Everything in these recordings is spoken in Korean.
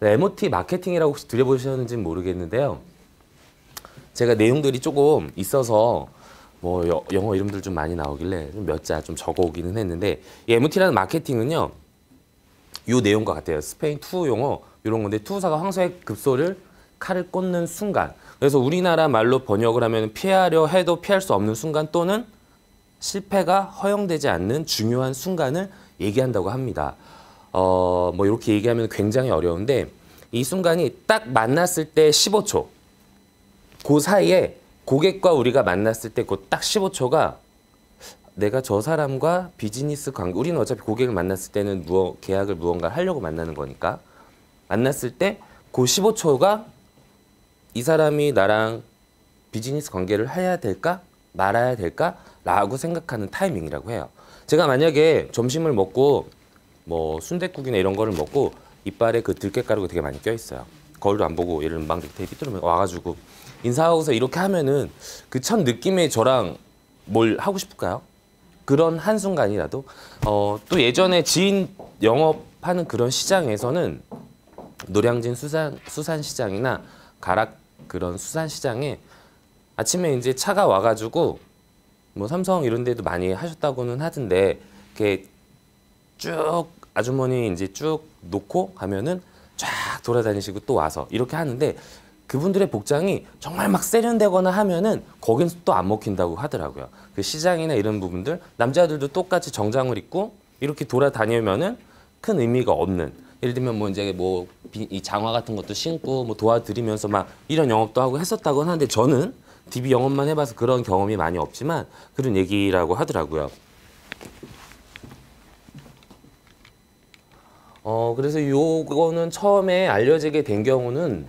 네, MOT 마케팅이라고 혹시 들어보셨는지는 모르겠는데요. 제가 내용들이 조금 있어서 뭐 영어 이름들 좀 많이 나오길래 몇 자 좀 적어오기는 했는데, 이 MOT라는 마케팅은요, 요 내용과 같아요. 스페인 투 용어 이런 건데, 투사가 황소의 급소를 칼을 꽂는 순간. 그래서 우리나라 말로 번역을 하면 피하려 해도 피할 수 없는 순간, 또는 실패가 허용되지 않는 중요한 순간을 얘기한다고 합니다. 뭐 이렇게 얘기하면 굉장히 어려운데, 이 순간이 딱 만났을 때 15초, 그 사이에 고객과 우리가 만났을 때 그 딱 15초가 내가 저 사람과 비즈니스 관계, 우리는 어차피 고객을 만났을 때는 계약을 무언가 하려고 만나는 거니까, 만났을 때 그 15초가 이 사람이 나랑 비즈니스 관계를 해야 될까 말아야 될까 라고 생각하는 타이밍이라고 해요. 제가 만약에 점심을 먹고 뭐 순댓국이나 이런 거를 먹고 이빨에 그 들깨가루가 되게 많이 껴있어요. 거울도 안 보고 얘를 막 되게 삐뚤면 와가지고 인사하고서 이렇게 하면은 그 첫 느낌에 저랑 뭘 하고 싶을까요? 그런 한순간이라도. 또 예전에 지인 영업하는 그런 시장에서는 노량진 수산시장이나 가락 그런 수산시장에 아침에 이제 차가 와가지고 뭐 삼성 이런 데도 많이 하셨다고는 하던데, 이렇게 쭉 아주머니 이제 쭉 놓고 가면은 쫙 돌아다니시고 또 와서 이렇게 하는데, 그분들의 복장이 정말 막 세련되거나 하면은 거긴 또 안 먹힌다고 하더라고요. 그 시장이나 이런 부분들, 남자들도 똑같이 정장을 입고 이렇게 돌아다니면은 큰 의미가 없는, 예를 들면 뭐 이제 뭐 이 장화 같은 것도 신고 뭐 도와드리면서 막 이런 영업도 하고 했었다고 하는데, 저는 DB 영업만 해봐서 그런 경험이 많이 없지만 그런 얘기라고 하더라고요. 그래서 요거는 처음에 알려지게 된 경우는,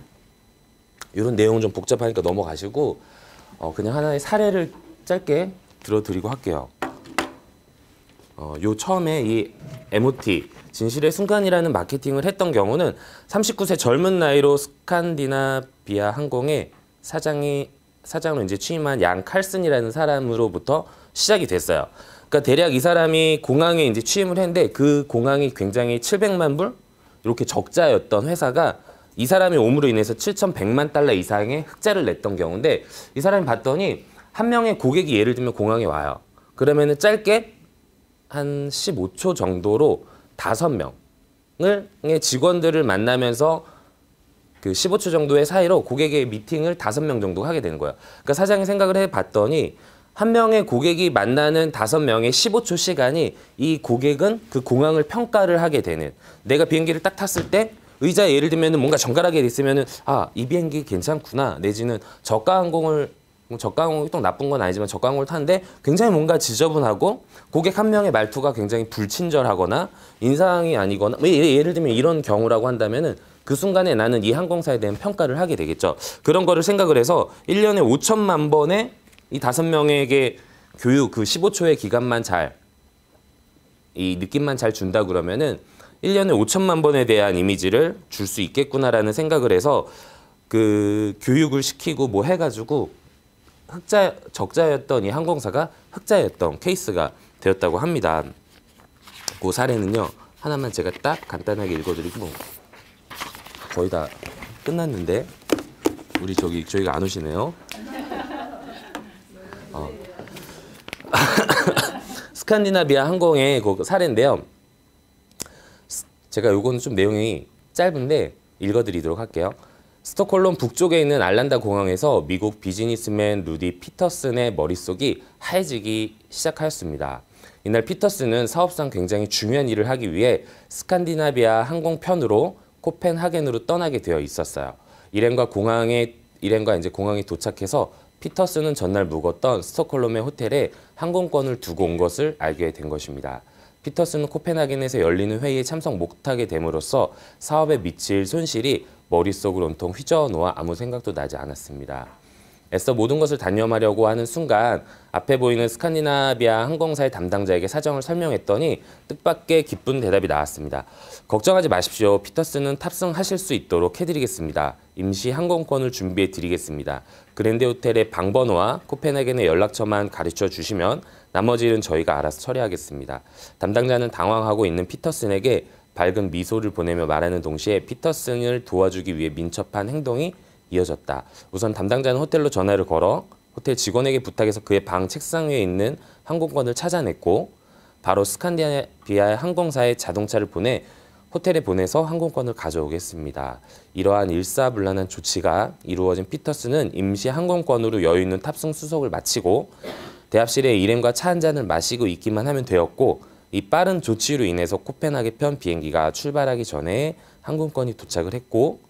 이런 내용은 좀 복잡하니까 넘어가시고 그냥 하나의 사례를 짧게 들어드리고 할게요. 요 처음에 이 MOT, 진실의 순간이라는 마케팅을 했던 경우는 39세 젊은 나이로 스칸디나비아 항공의 사장으로 이제 취임한 양 칼슨이라는 사람으로부터 시작이 됐어요. 그러니까 대략 이 사람이 공항에 이제 취임을 했는데, 그 공항이 굉장히 700만 불 이렇게 적자였던 회사가 이 사람이 옴으로 인해서 7,100만 달러 이상의 흑자를 냈던 경우인데, 이 사람이 봤더니 한 명의 고객이 예를 들면 공항에 와요. 그러면은 짧게 한 15초 정도로 5명의 직원들을 만나면서 그 15초 정도의 사이로 고객의 미팅을 5명 정도 하게 되는 거예요. 그러니까 사장이 생각을 해봤더니, 한 명의 고객이 만나는 5명의 15초 시간이 이 고객은 그 공항을 평가를 하게 되는, 내가 비행기를 딱 탔을 때 의자에 예를 들면 뭔가 정갈하게 있으면은 이 비행기 괜찮구나, 내지는 저가항공이 또 나쁜 건 아니지만 저가항공을 타는데 굉장히 뭔가 지저분하고 고객 한 명의 말투가 굉장히 불친절하거나 인상이 아니거나, 예를 들면 이런 경우라고 한다면은 그 순간에 나는 이 항공사에 대한 평가를 하게 되겠죠. 그런 거를 생각을 해서 1년에 5천만 번의 이 5명에게 교육, 그 15초의 기간만 이 느낌만 잘 준다 그러면은 1년에 5천만 번에 대한 이미지를 줄 수 있겠구나라는 생각을 해서 그 교육을 시키고 뭐 해가지고 적자였던 이 항공사가 흑자였던 케이스가 되었다고 합니다. 그 사례는요, 하나만 제가 딱 간단하게 읽어드리고 거의 다 끝났는데 우리 저희가 안 오시네요. 스칸디나비아 항공의 그 사례인데요. 제가 요거는 좀 내용이 짧은데 읽어드리도록 할게요. 스톡홀름 북쪽에 있는 알란다 공항에서 미국 비즈니스맨 루디 피터슨의 머릿속이 하얘지기 시작하였습니다. 이날 피터슨은 사업상 굉장히 중요한 일을 하기 위해 스칸디나비아 항공편으로 코펜하겐으로 떠나게 되어 있었어요. 일행과 이제 공항에 도착해서 피터슨은 전날 묵었던 스톡홀름의 호텔에 항공권을 두고 온 것을 알게 된 것입니다. 피터슨은 코펜하겐에서 열리는 회의에 참석 못하게 됨으로써 사업에 미칠 손실이 머릿속을 온통 휘저어놓아 아무 생각도 나지 않았습니다. 애써 모든 것을 단념하려고 하는 순간 앞에 보이는 스칸디나비아 항공사의 담당자에게 사정을 설명했더니 뜻밖의 기쁜 대답이 나왔습니다. 걱정하지 마십시오. 피터슨은 탑승하실 수 있도록 해드리겠습니다. 임시 항공권을 준비해 드리겠습니다. 그랜드 호텔의 방번호와 코펜하겐의 연락처만 가르쳐 주시면 나머지 일은 저희가 알아서 처리하겠습니다. 담당자는 당황하고 있는 피터슨에게 밝은 미소를 보내며 말하는 동시에 피터슨을 도와주기 위해 민첩한 행동이 이어졌다. 우선 담당자는 호텔로 전화를 걸어 호텔 직원에게 부탁해서 그의 방 책상 위에 있는 항공권을 찾아냈고 바로 스칸디나비아 항공사에 자동차를 보내 호텔에 보내서 항공권을 가져오겠습니다. 이러한 일사불란한 조치가 이루어진 피터슨은 임시 항공권으로 여유 있는 탑승 수속을 마치고 대합실에 일행과 차 한 잔을 마시고 있기만 하면 되었고 이 빠른 조치로 인해서 코펜하겐 편 비행기가 출발하기 전에 항공권이 도착을 했고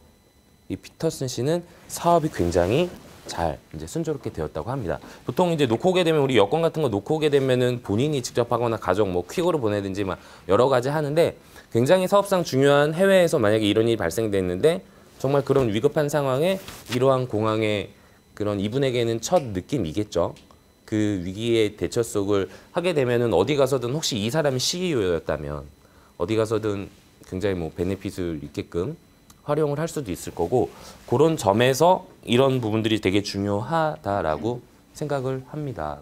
이 피터슨 씨는 사업이 굉장히 잘 이제 순조롭게 되었다고 합니다. 보통 이제 놓고 오게 되면 우리 여권 같은 거 놓고 오게 되면은 본인이 직접 하거나 가족 뭐 퀵으로 보내든지 막 여러 가지 하는데 굉장히 사업상 중요한 해외에서 만약에 이런 일이 발생됐는데 정말 그런 위급한 상황에 이러한 공항의 그런 이분에게는 첫 느낌이겠죠. 그 위기의 대처속을 하게 되면은 어디 가서든 혹시 이 사람이 CEO였다면 어디 가서든 굉장히 뭐 베네핏을 있게끔 활용을 할 수도 있을 거고 그런 점에서 이런 부분들이 되게 중요하다라고 생각을 합니다.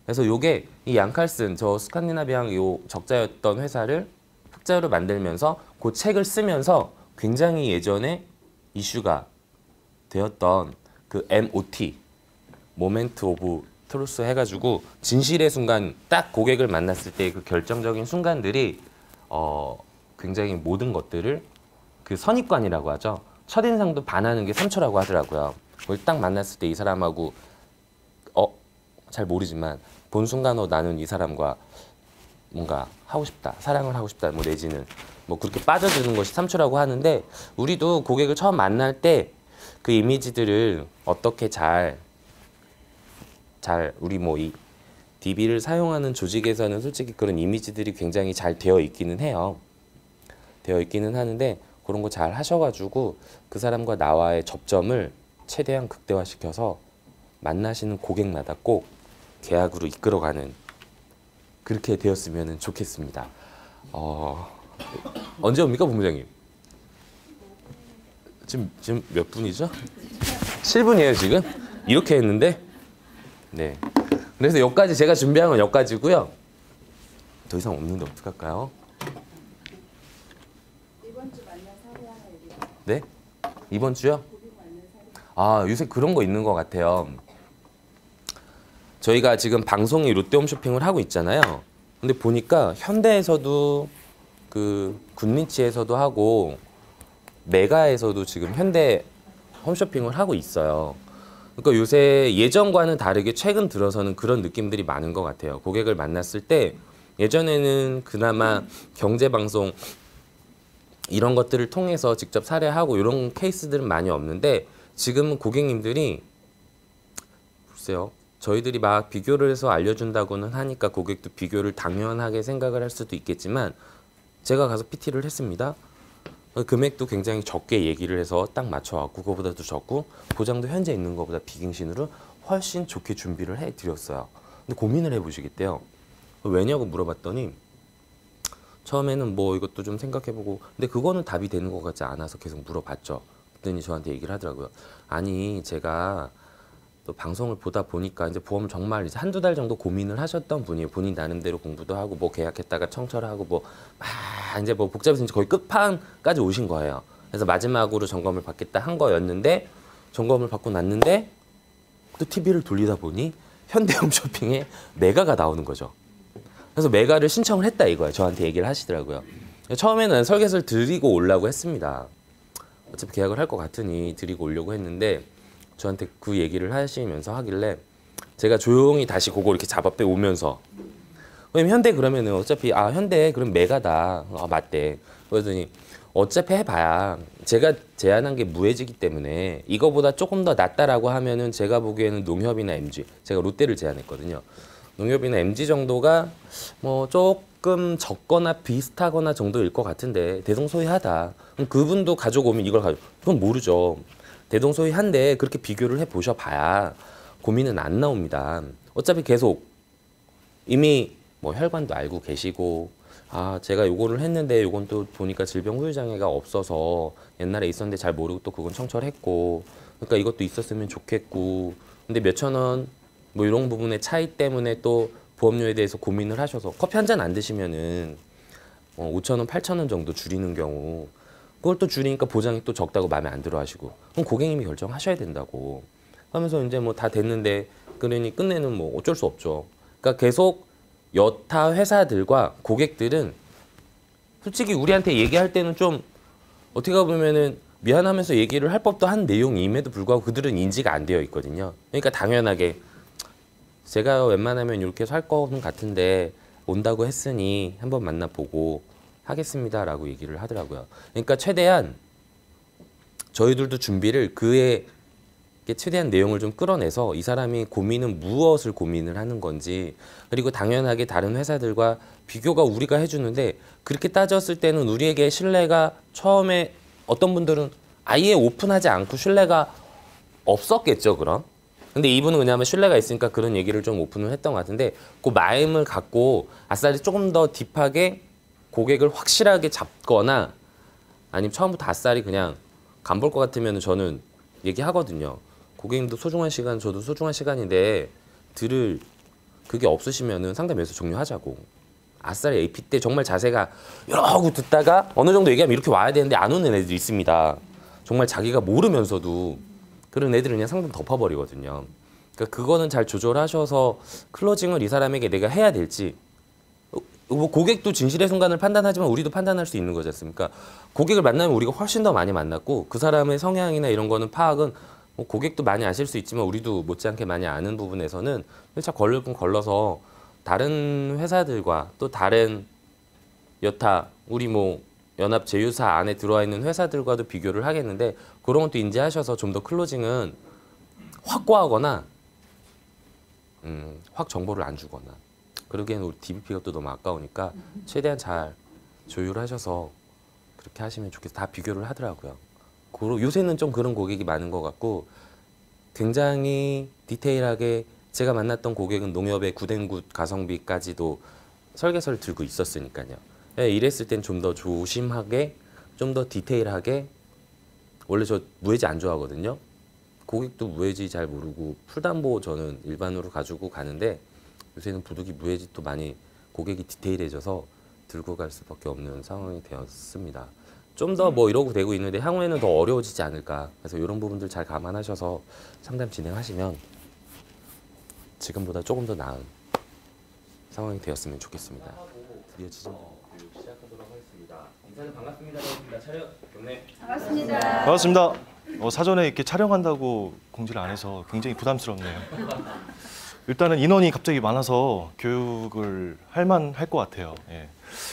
그래서 요게 이 양칼슨 저 스칸디나비앙 요 적자였던 회사를 흑자로 만들면서 그 책을 쓰면서 굉장히 예전에 이슈가 되었던 그 MOT 모멘트 오브 트루스 해가지고 진실의 순간 딱 고객을 만났을 때 그 결정적인 순간들이 굉장히 모든 것들을 그 선입관이라고 하죠. 첫인상도 반하는 게 3초라고 하더라고요. 그걸 딱 만났을 때 이 사람하고 잘 모르지만 본 순간 나는 이 사람과 뭔가 하고 싶다. 사랑을 하고 싶다. 뭐 내지는 뭐 그렇게 빠져드는 것이 3초라고 하는데 우리도 고객을 처음 만날 때 그 이미지들을 어떻게 잘 우리 뭐 이 DB를 사용하는 조직에서는 솔직히 그런 이미지들이 굉장히 잘 되어 있기는 해요. 되어 있기는 하는데 그런 거 잘 하셔가지고 그 사람과 나와의 접점을 최대한 극대화시켜서 만나시는 고객마다 꼭 계약으로 이끌어가는 그렇게 되었으면 좋겠습니다. 언제 옵니까, 본부장님? 지금 몇 분이죠? 7분이에요, 지금? 이렇게 했는데? 네. 그래서 여기까지 제가 준비한 건 여기까지고요. 더 이상 없는데 어떡할까요? 이번 주 만난 사례 하나 얘기해. 네? 이번 주요? 고객 만난 사례. 요새 그런 거 있는 것 같아요. 저희가 지금 방송이 롯데홈쇼핑을 하고 있잖아요. 근데 보니까 현대에서도 그 굿리치에서도 하고 메가에서도 지금 현대 홈쇼핑을 하고 있어요. 그러니까 요새 예전과는 다르게 최근 들어서는 그런 느낌들이 많은 것 같아요. 고객을 만났을 때 예전에는 그나마 경제방송 이런 것들을 통해서 직접 사례하고 이런 케이스들은 많이 없는데 지금은 고객님들이 글쎄요. 저희들이 막 비교를 해서 알려준다고는 하니까 고객도 비교를 당연하게 생각을 할 수도 있겠지만 제가 가서 PT를 했습니다. 금액도 굉장히 적게 얘기를 해서 딱 맞춰갖고 그거보다도 적고 보장도 현재 있는 것보다 비갱신으로 훨씬 좋게 준비를 해드렸어요. 근데 고민을 해보시겠대요. 왜냐고 물어봤더니 처음에는 뭐 이것도 좀 생각해보고 근데 그거는 답이 되는 것 같지 않아서 계속 물어봤죠. 그랬더니 저한테 얘기를 하더라고요. 아니 제가 또 방송을 보다 보니까 이제 보험 정말 이제 한두 달 정도 고민을 하셨던 분이에요. 본인 나름대로 공부도 하고 뭐 계약했다가 청철 하고 뭐 막 이제 뭐 복잡해서 이제 거의 끝판까지 오신 거예요. 그래서 마지막으로 점검을 받겠다 한 거였는데 점검을 받고 났는데 또 TV를 돌리다 보니 현대홈쇼핑에 메가가 나오는 거죠. 그래서 메가를 신청을 했다 이거예요. 저한테 얘기를 하시더라고요. 처음에는 설계서를 드리고 오려고 했습니다. 어차피 계약을 할 것 같으니 드리고 오려고 했는데 저한테 그 얘기를 하시면서 하길래 제가 조용히 다시 그거 이렇게 잡아 빼오면서 왜냐면 현대 그러면은 어차피 현대 그럼 메가다 맞대 그러더니 어차피 해봐야 제가 제안한 게 무해지기 때문에 이거보다 조금 더 낫다라고 하면은 제가 보기에는 농협이나 MG 제가 롯데를 제안했거든요. 농협이나 MG 정도가 뭐 조금 적거나 비슷하거나 정도일 것 같은데 대동소이하다. 그럼 그분도 가져오면 이걸 가져 그건 모르죠. 대동소이한데 그렇게 비교를 해보셔봐야 고민은 안 나옵니다. 어차피 계속 이미 뭐 혈관도 알고 계시고 아 제가 요거를 했는데 요건 또 보니까 질병 후유 장애가 없어서 옛날에 있었는데 잘 모르고 또 그건 청철했고 그러니까 이것도 있었으면 좋겠고 근데 몇천 원 뭐 이런 부분의 차이 때문에 또 보험료에 대해서 고민을 하셔서 커피 한 잔 안 드시면은 5천 원, 8천 원 정도 줄이는 경우 그걸 또 줄이니까 보장이 또 적다고 마음에 안 들어 하시고 그럼 고객님이 결정하셔야 된다고 하면서 이제 뭐 다 됐는데 그러니 끝내는 뭐 어쩔 수 없죠. 그러니까 계속 여타 회사들과 고객들은 솔직히 우리한테 얘기할 때는 좀 어떻게 보면은 미안하면서 얘기를 할 법도 한 내용임에도 불구하고 그들은 인지가 안 되어 있거든요. 그러니까 당연하게 제가 웬만하면 이렇게 살 거는 같은데 온다고 했으니 한번 만나보고 하겠습니다라고 얘기를 하더라고요. 그러니까 최대한 저희들도 준비를 그에 최대한 내용을 좀 끌어내서 이 사람이 고민은 무엇을 고민을 하는 건지 그리고 당연하게 다른 회사들과 비교가 우리가 해주는데 그렇게 따졌을 때는 우리에게 신뢰가 처음에 어떤 분들은 아예 오픈하지 않고 신뢰가 없었겠죠 그럼. 근데 이분은 왜냐하면 신뢰가 있으니까 그런 얘기를 좀 오픈을 했던 것 같은데 그 마음을 갖고 아싸리 조금 더 딥하게 고객을 확실하게 잡거나 아니면 처음부터 아싸리 그냥 간 볼 것 같으면 저는 얘기하거든요. 고객님도 소중한 시간, 저도 소중한 시간인데 들을 그게 없으시면은 상담에서 종료하자고. 아싸리 AP 때 정말 자세가 이러고 듣다가 어느 정도 얘기하면 이렇게 와야 되는데 안 오는 애들이 있습니다. 정말 자기가 모르면서도 그런 애들은 그냥 상담 덮어버리거든요. 그러니까 그거는 잘 조절하셔서 클로징을 이 사람에게 내가 해야 될지 뭐 고객도 진실의 순간을 판단하지만 우리도 판단할 수 있는 거지 않습니까? 고객을 만나면 우리가 훨씬 더 많이 만났고 그 사람의 성향이나 이런 거는 파악은 뭐 고객도 많이 아실 수 있지만 우리도 못지않게 많이 아는 부분에서는 살짝 걸러서 다른 회사들과 또 다른 여타 우리 뭐 연합 제휴사 안에 들어와 있는 회사들과도 비교를 하겠는데 그런 것도 인지하셔서 좀 더 클로징은 확고하거나 확 정보를 안 주거나 그러기에는 우리 DBP가 또 너무 아까우니까 최대한 잘 조율하셔서 그렇게 하시면 좋겠어요. 다 비교를 하더라고요. 요새는 좀 그런 고객이 많은 것 같고 굉장히 디테일하게 제가 만났던 고객은 농협의 구댕굿 가성비까지도 설계서를 들고 있었으니까요. 이랬을 땐 좀 더 조심하게 좀 더 디테일하게 원래 저 무해지 안 좋아하거든요. 고객도 무해지 잘 모르고 풀담보 저는 일반으로 가지고 가는데 요새는 부득이 무해지 또 많이 고객이 디테일해져서 들고 갈 수밖에 없는 상황이 되었습니다. 좀 더 뭐 이러고 되고 있는데 향후에는 더 어려워지지 않을까. 그래서 이런 부분들 잘 감안하셔서 상담 진행하시면 지금보다 조금 더 나은 상황이 되었으면 좋겠습니다. 드디어 지점 교육 시작하도록 하겠습니다. 인사는 반갑습니다. 촬영 경례. 반갑습니다. 반갑습니다. 사전에 이렇게 촬영한다고 공지를 안 해서 굉장히 부담스럽네요. 일단은 인원이 갑자기 많아서 교육을 할만할 것 같아요. 예.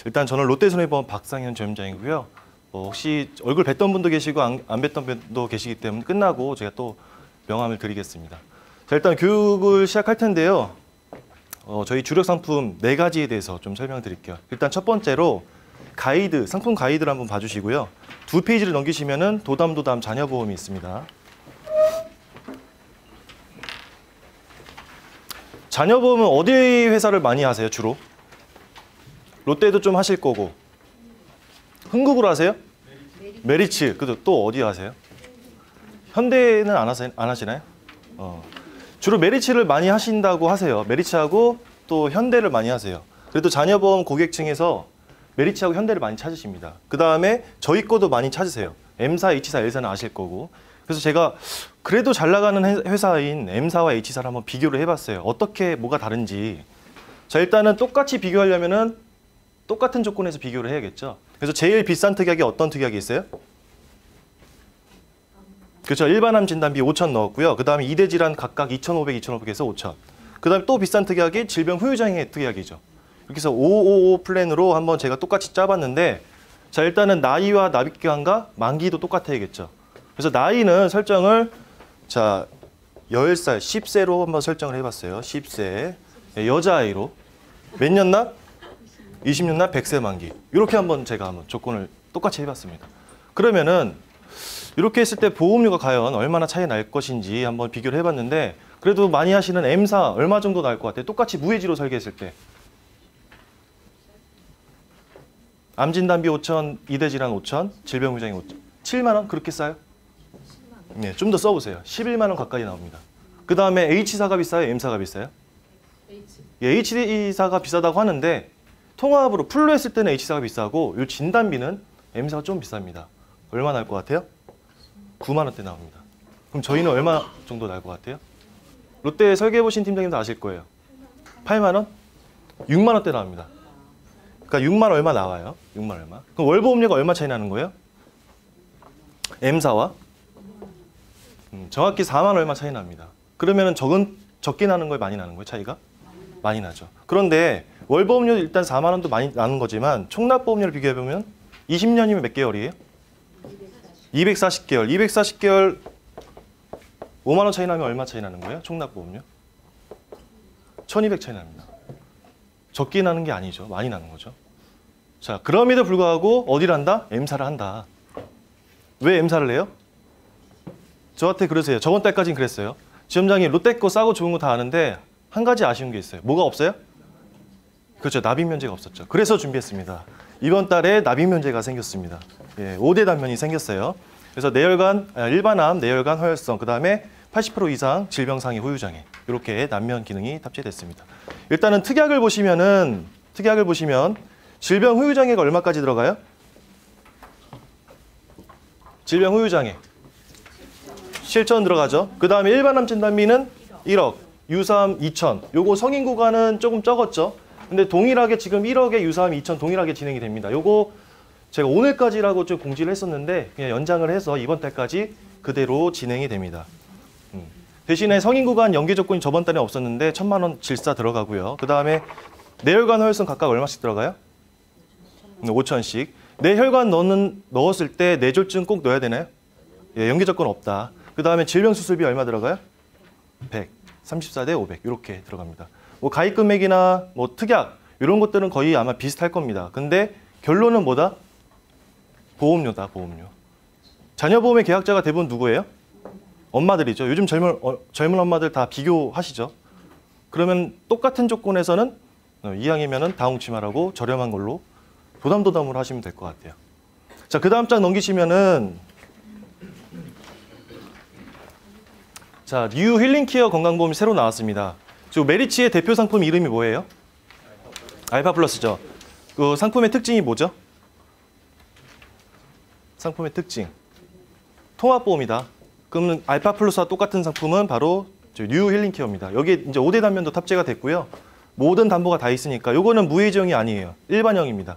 일단 저는 롯데손해보험 박상현 전임장이고요. 혹시 얼굴 뵀던 분도 계시고 안 뵀던 분도 계시기 때문에 끝나고 제가 또 명함을 드리겠습니다. 자, 일단 교육을 시작할 텐데요. 저희 주력 상품 4가지에 대해서 좀 설명드릴게요. 일단 첫 번째로 가이드, 상품 가이드를 한번 봐주시고요. 2페이지를 넘기시면은 도담 자녀보험이 있습니다. 자녀보험은 어디 회사를 많이 하세요, 주로? 롯데도 좀 하실 거고. 흥국으로 하세요? 메리츠. 또 어디 하세요? 현대는 안 하시나요? 주로 메리츠를 많이 하신다고 하세요. 메리츠하고 또 현대를 많이 하세요. 그래도 자녀보험 고객층에서 메리츠하고 현대를 많이 찾으십니다. 그 다음에 저희 거도 많이 찾으세요. M사, H사, L사는 아실 거고. 그래서 제가 그래도 잘 나가는 회사인 M사와 H사를 한번 비교를 해봤어요. 어떻게 뭐가 다른지. 자, 일단은 똑같이 비교하려면은 똑같은 조건에서 비교를 해야겠죠. 그래서 제일 비싼 특약이 어떤 특약이 있어요? 그렇죠. 일반암 진단비 5,000 넣었고요. 그 다음에 2대 질환 각각 2,500, 2,500에서 5,000. 그 다음에 또 비싼 특약이 질병 후유장애 특약이죠. 이렇게 해서 555 플랜으로 한번 제가 똑같이 짜봤는데, 자, 일단은 나이와 납입기간과 만기도 똑같아야겠죠. 그래서 나이는 설정을, 자, 10살, 10세로 한번 설정을 해봤어요. 10세. 여자아이로. 몇 년 납? 20년 납 100세 만기. 이렇게 한번 제가 한번 조건을 똑같이 해봤습니다. 그러면은 이렇게 했을 때 보험료가 과연 얼마나 차이 날 것인지 한번 비교를 해봤는데 그래도 많이 하시는 M사 얼마 정도 나올 것 같아요? 똑같이 무해지로 설계했을 때. 암진단비 5천, 이대질환 5천, 질병후유장애 5천. 7만 원? 그렇게 싸요? 네, 좀 더 써보세요. 11만 원 가까이 나옵니다. 그 다음에 H사가 비싸요? M사가 비싸요? 예, H사가 비싸다고 하는데 통합으로 풀로 했을 때는 H사가 비싸고 이 진단비는 M사가 좀 비쌉니다. 얼마 날 것 같아요? 9만 원대 나옵니다. 그럼 저희는 얼마 정도 날 것 같아요? 롯데 설계해보신 팀장님도 아실 거예요. 8만 원? 6만 원대 나옵니다. 그러니까 6만 얼마 나와요. 6만 얼마. 그럼 월보험료가 얼마 차이 나는 거예요? M사와? 정확히 4만 얼마 차이 납니다. 그러면 적게 나는 거예요? 많이 나는 거예요? 차이가? 많이 나죠. 그런데 월보험료 일단 4만 원도 많이 나는 거지만 총납보험료를 비교해보면 20년이면 몇 개월이에요? 240개월. 240개월 5만 원 차이 나면 얼마 차이 나는 거예요? 총납보험료? 1200 차이 납니다. 적게 나는 게 아니죠. 많이 나는 거죠. 자, 그럼에도 불구하고 어디를 한다? M사를 한다. 왜 M사를 해요? 저한테 그러세요. 저번 달까지는 그랬어요. 지점장님 롯데 거 싸고 좋은 거 다 아는데 한 가지 아쉬운 게 있어요. 뭐가 없어요? 그렇죠. 납입 면제가 없었죠. 그래서 준비했습니다. 이번 달에 납입 면제가 생겼습니다. 예, 5대 단면이 생겼어요. 그래서 뇌혈관, 일반암, 뇌혈관, 허혈성, 그 다음에 80% 이상 질병상해 후유장애 이렇게 난면 기능이 탑재됐습니다. 일단은 특약을 보시면 질병 후유장애가 얼마까지 들어가요? 질병 후유장애 7천 들어가죠. 그 다음에 일반암 진단비는 1억, 유사암 2천. 요거 성인 구간은 조금 적었죠. 근데 동일하게 지금 1억에 유사암 2천 동일하게 진행이 됩니다. 요거 제가 오늘까지라고 좀 공지를 했었는데 그냥 연장을 해서 이번 달까지 그대로 진행이 됩니다. 대신에 성인 구간 연계 조건이 저번 달에 없었는데 1,000만 원 질사 들어가고요. 그 다음에 뇌혈관 허혈성 각각 얼마씩 들어가요? 5천씩. 뇌혈관 넣었을 때 뇌졸중 꼭 넣어야 되나요? 예, 연계 조건 없다. 그 다음에 질병 수술비 얼마 들어가요? 100, 34대 500 이렇게 들어갑니다. 뭐 가입 금액이나 뭐 특약 이런 것들은 거의 아마 비슷할 겁니다. 근데 결론은 뭐다? 보험료다, 보험료. 자녀보험의 계약자가 대부분 누구예요? 엄마들이죠. 요즘 젊은 엄마들 다 비교하시죠. 그러면 똑같은 조건에서는 이왕이면은 다홍치마라고 저렴한 걸로 도담도담으로 하시면 될 것 같아요. 자, 그 다음 장 넘기시면은 자, 뉴 힐링케어 건강보험이 새로 나왔습니다. 지금 메리츠의 대표 상품 이름이 뭐예요? 알파 플러스죠. 그 상품의 특징이 뭐죠? 상품의 특징. 통합보험이다. 그러면 알파 플러스와 똑같은 상품은 바로 뉴 힐링케어입니다. 여기에 이제 5대 단면도 탑재가 됐고요. 모든 담보가 다 있으니까 요거는 무해지형이 아니에요. 일반형입니다.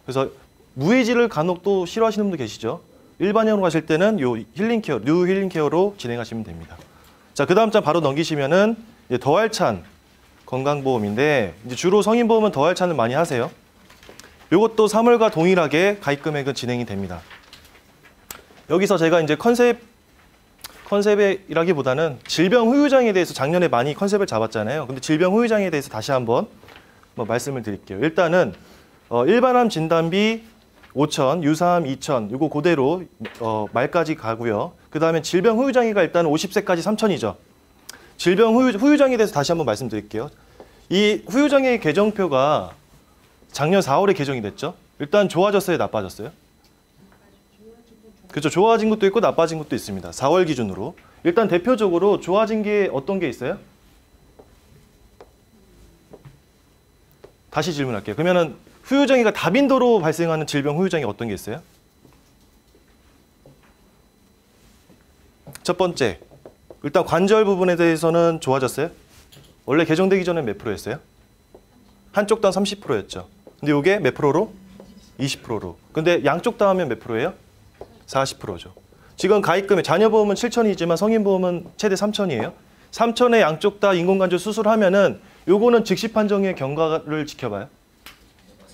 그래서 무해지를 간혹 또 싫어하시는 분도 계시죠. 일반형으로 가실 때는 요 힐링케어, 뉴 힐링케어로 진행하시면 됩니다. 자, 그 다음 장 바로 넘기시면은 이제 더할찬 건강보험인데 이제 주로 성인보험은 더할찬을 많이 하세요. 요것도 3월과 동일하게 가입 금액은 진행이 됩니다. 여기서 제가 이제 컨셉이라기보다는 질병 후유장애에 대해서 작년에 많이 컨셉을 잡았잖아요. 근데 질병 후유장애에 대해서 다시 한번 말씀을 드릴게요. 일단은 일반암 진단비 5천, 유사암 2천, 이거 그대로 말까지 가고요. 그 다음에 질병 후유장애가 일단 50세까지 3천이죠. 질병 후유장애에 대해서 다시 한번 말씀드릴게요. 이 후유장애 개정표가 작년 4월에 개정이 됐죠. 일단 좋아졌어요, 나빠졌어요? 그렇죠. 좋아진 것도 있고 나빠진 것도 있습니다. 4월 기준으로. 일단 대표적으로 좋아진 게 어떤 게 있어요? 다시 질문할게요. 그러면은 후유장애가 다빈도로 발생하는 질병 후유장애 어떤 게 있어요? 첫 번째, 일단 관절 부분에 대해서는 좋아졌어요? 원래 개정되기 전에 몇 프로였어요? 한쪽 다 30%였죠. 근데 이게 몇 프로로? 20%로. 근데 양쪽 다 하면 몇 프로예요? 40%죠. 지금 가입금액 자녀보험은 7천이지만 성인보험은 최대 3천이에요. 3천에 양쪽 다 인공관절 수술하면은 요거는 즉시 판정의 경과를 지켜봐요.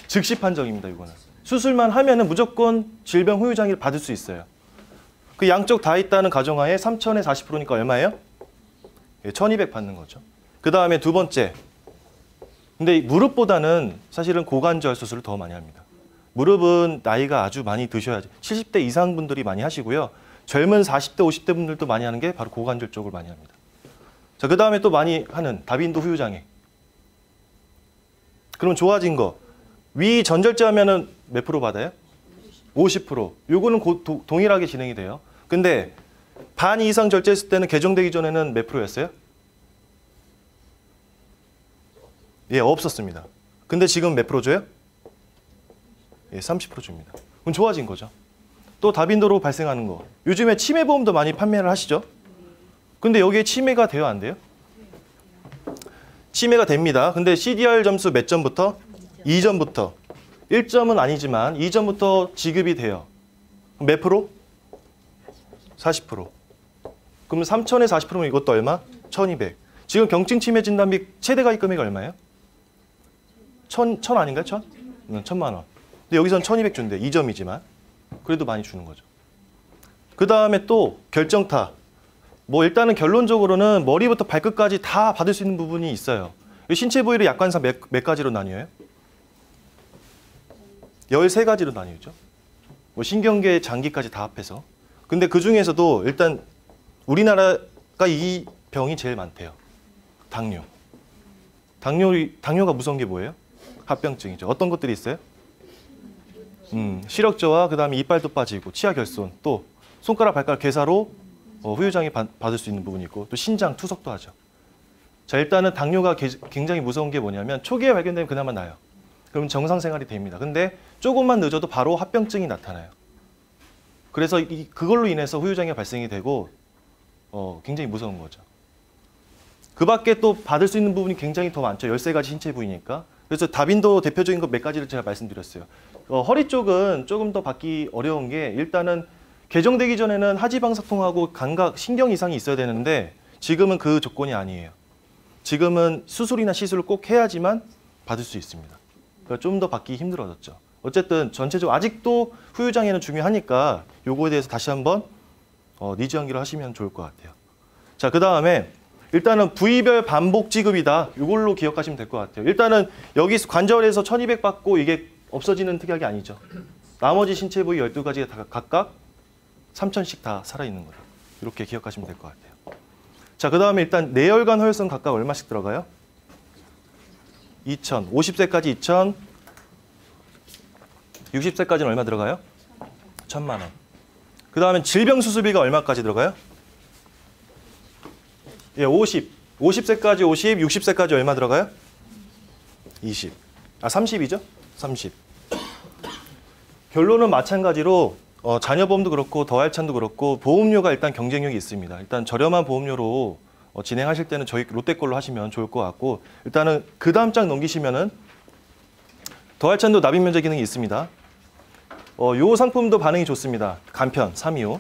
즉시 판정입니다. 이거는 수술만 하면은 무조건 질병 후유장애를 받을 수 있어요. 그 양쪽 다 있다는 가정하에 3천에 40%니까 얼마예요? 1,200 받는 거죠. 그 다음에 두 번째. 근데 무릎보다는 사실은 고관절 수술을 더 많이 합니다. 무릎은 나이가 아주 많이 드셔야죠. 70대 이상 분들이 많이 하시고요. 젊은 40대, 50대 분들도 많이 하는 게 바로 고관절 쪽을 많이 합니다. 자, 그 다음에 또 많이 하는 다빈도 후유장애. 그럼 좋아진 거. 위 전절제 하면은 몇 프로 받아요? 50%. 요거는 동일하게 진행이 돼요. 근데 반 이상 절제했을 때는 개정되기 전에는 몇 프로였어요? 예, 없었습니다. 근데 지금 몇 프로 줘요? 예, 30% 줍니다. 그럼 좋아진 거죠. 또 다빈도로 발생하는 거. 요즘에 치매보험도 많이 판매를 하시죠? 근데 여기에 치매가 돼요, 안 돼요? 치매가 됩니다. 근데 CDR 점수 몇 점부터? 2점부터. 1점은 아니지만 2점부터 지급이 돼요. 몇 프로? 40%. 그럼 3,000에 40%면 이것도 얼마? 1,200. 지금 경증 치매 진단비 최대 가입 금액이 얼마예요? 1,000 아닌가요? 1,000? 1,000만 원. 근데 여기서는 1,200 준대. 2점이지만. 그래도 많이 주는 거죠. 그 다음에 또 결정타. 뭐 일단은 결론적으로는 머리부터 발끝까지 다 받을 수 있는 부분이 있어요. 신체 부위를 약관상 몇 가지로 나뉘어요? 13가지로 나뉘죠. 뭐 신경계, 장기까지 다 합해서. 근데 그 중에서도 일단 우리나라가 이 병이 제일 많대요. 당뇨. 당뇨가 무서운 게 뭐예요? 합병증이죠. 어떤 것들이 있어요? 시력저하, 그 다음에 이빨도 빠지고, 치아 결손, 또 손가락, 발가락, 괴사로 후유장애 받을 수 있는 부분이 있고, 또 신장 투석도 하죠. 자, 일단은 당뇨가 굉장히 무서운 게 뭐냐면 초기에 발견되면 그나마 나아요. 그럼 정상 생활이 됩니다. 근데 조금만 늦어도 바로 합병증이 나타나요. 그래서 그걸로 인해서 후유장애가 발생이 되고 굉장히 무서운 거죠. 그 밖에 또 받을 수 있는 부분이 굉장히 더 많죠. 13가지 신체 부위니까. 그래서 다빈도 대표적인 것 몇 가지를 제가 말씀드렸어요. 허리 쪽은 조금 더 받기 어려운 게 일단은 개정되기 전에는 하지방사통하고 감각, 신경 이상이 있어야 되는데 지금은 그 조건이 아니에요. 지금은 수술이나 시술을 꼭 해야지만 받을 수 있습니다. 그러니까 좀 더 받기 힘들어졌죠. 어쨌든 전체적으로 아직도 후유장애는 중요하니까 요거에 대해서 다시 한번 니즈 연기를 하시면 좋을 것 같아요. 자, 그 다음에 일단은 부위별 반복 지급이다. 이걸로 기억하시면 될 것 같아요. 일단은 여기 관절에서 1,200 받고 이게 없어지는 특약이 아니죠. 나머지 신체 부위 12가지가 다 각각 3,000씩 다 살아있는 거죠. 이렇게 기억하시면 될 것 같아요. 자, 그 다음에 일단 뇌혈관 허혈성 각각 얼마씩 들어가요? 2,000. 50세까지 2,000. 60세까지는 얼마 들어가요? 1,000만 원. 그 다음에 질병 수술비가 얼마까지 들어가요? 예, 50. 50세까지 50, 60세까지 얼마 들어가요? 20. 30이죠? 30. 결론은 마찬가지로 자녀보험도 그렇고 더할찬도 그렇고 보험료가 일단 경쟁력이 있습니다. 일단 저렴한 보험료로 진행하실 때는 저희 롯데 걸로 하시면 좋을 것 같고 일단은 그 다음 장 넘기시면은 더할찬도 납입 면제 기능이 있습니다. 요 상품도 반응이 좋습니다. 간편 325.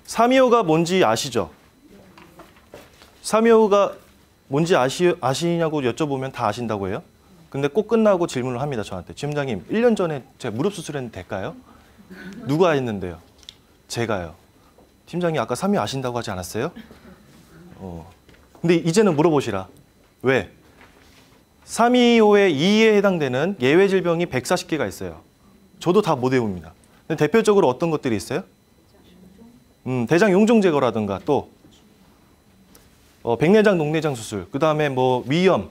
325가 뭔지 아시죠? 325가 뭔지 아시냐고 여쭤보면 다 아신다고 해요. 근데 꼭 끝나고 질문을 합니다. 저한테. 지점장님, 1년 전에 제가 무릎 수술했는데 될까요? 누가 했는데요? 제가요. 팀장님 아까 325 아신다고 하지 않았어요? 근데 이제는 물어보시라. 왜? 325의 2에 해당되는 예외 질병이 140개가 있어요. 저도 다 못 외웁니다. 근데 대표적으로 어떤 것들이 있어요? 대장 용종 제거라든가 또 백내장, 녹내장 수술, 그 다음에 뭐 위염,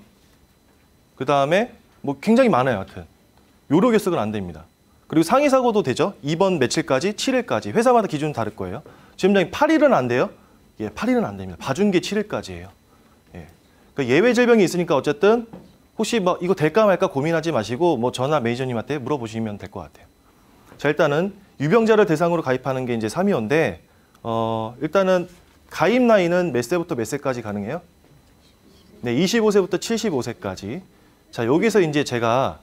그 다음에 뭐 굉장히 많아요. 하여튼 요로 결석은 안 됩니다. 그리고 상해 사고도 되죠. 2번 며칠까지, 7일까지. 회사마다 기준은 다를 거예요. 지점장님 8일은 안 돼요? 예, 8일은 안 됩니다. 봐준 게 7일까지예요. 예. 그러니까 예외 질병이 있으니까 어쨌든 혹시 뭐 이거 될까 말까 고민하지 마시고 뭐 저나 매니저님한테 물어보시면 될 것 같아요. 자, 일단은 유병자를 대상으로 가입하는 게 이제 325인데 일단은 가입 나이는 몇 세부터 몇 세까지 가능해요? 네, 25세부터 75세까지. 자, 여기서 이제 제가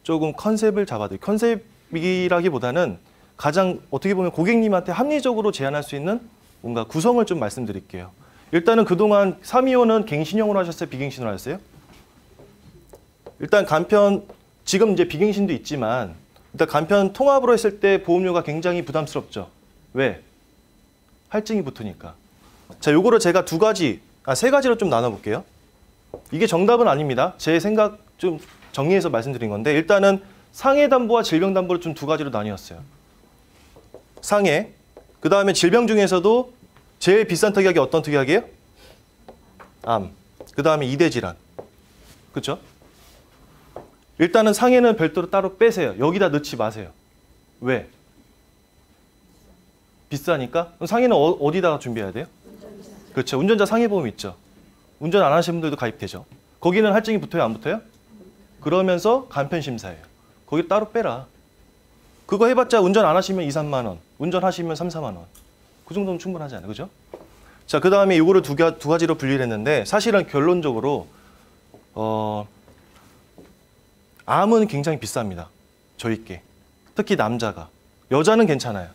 조금 컨셉을 잡아드릴게요. 컨셉이라기보다는 가장 어떻게 보면 고객님한테 합리적으로 제안할 수 있는 뭔가 구성을 좀 말씀드릴게요. 일단은 그동안 325는 갱신형으로 하셨어요? 비갱신으로 하셨어요? 일단 간편, 지금 이제 비갱신도 있지만 일단 간편 통합으로 했을 때 보험료가 굉장히 부담스럽죠. 왜? 할증이 붙으니까. 자, 요거를 제가 세 가지로 좀 나눠볼게요. 이게 정답은 아닙니다. 제 생각 좀 정리해서 말씀드린 건데 일단은 상해 담보와 질병 담보를 좀 두 가지로 나뉘었어요. 상해, 그 다음에 질병 중에서도 제일 비싼 특약이 어떤 특약이에요? 암, 그 다음에 이대 질환. 그렇죠? 일단은 상해는 별도로 따로 빼세요. 여기다 넣지 마세요. 왜? 비싸니까? 그럼 상해는 어디다가 준비해야 돼요? 그렇죠. 운전자 상해보험 있죠. 운전 안 하시는 분들도 가입되죠. 거기는 할증이 붙어요? 안 붙어요? 그러면서 간편심사예요. 거기 따로 빼라. 그거 해봤자 운전 안 하시면 2, 3만 원, 운전하시면 3, 4만 원. 그 정도면 충분하잖아요. 그죠? 자, 그 다음에 이거를 두 가지로 분리를 했는데 사실은 결론적으로 암은 굉장히 비쌉니다. 저희께. 특히 남자가. 여자는 괜찮아요.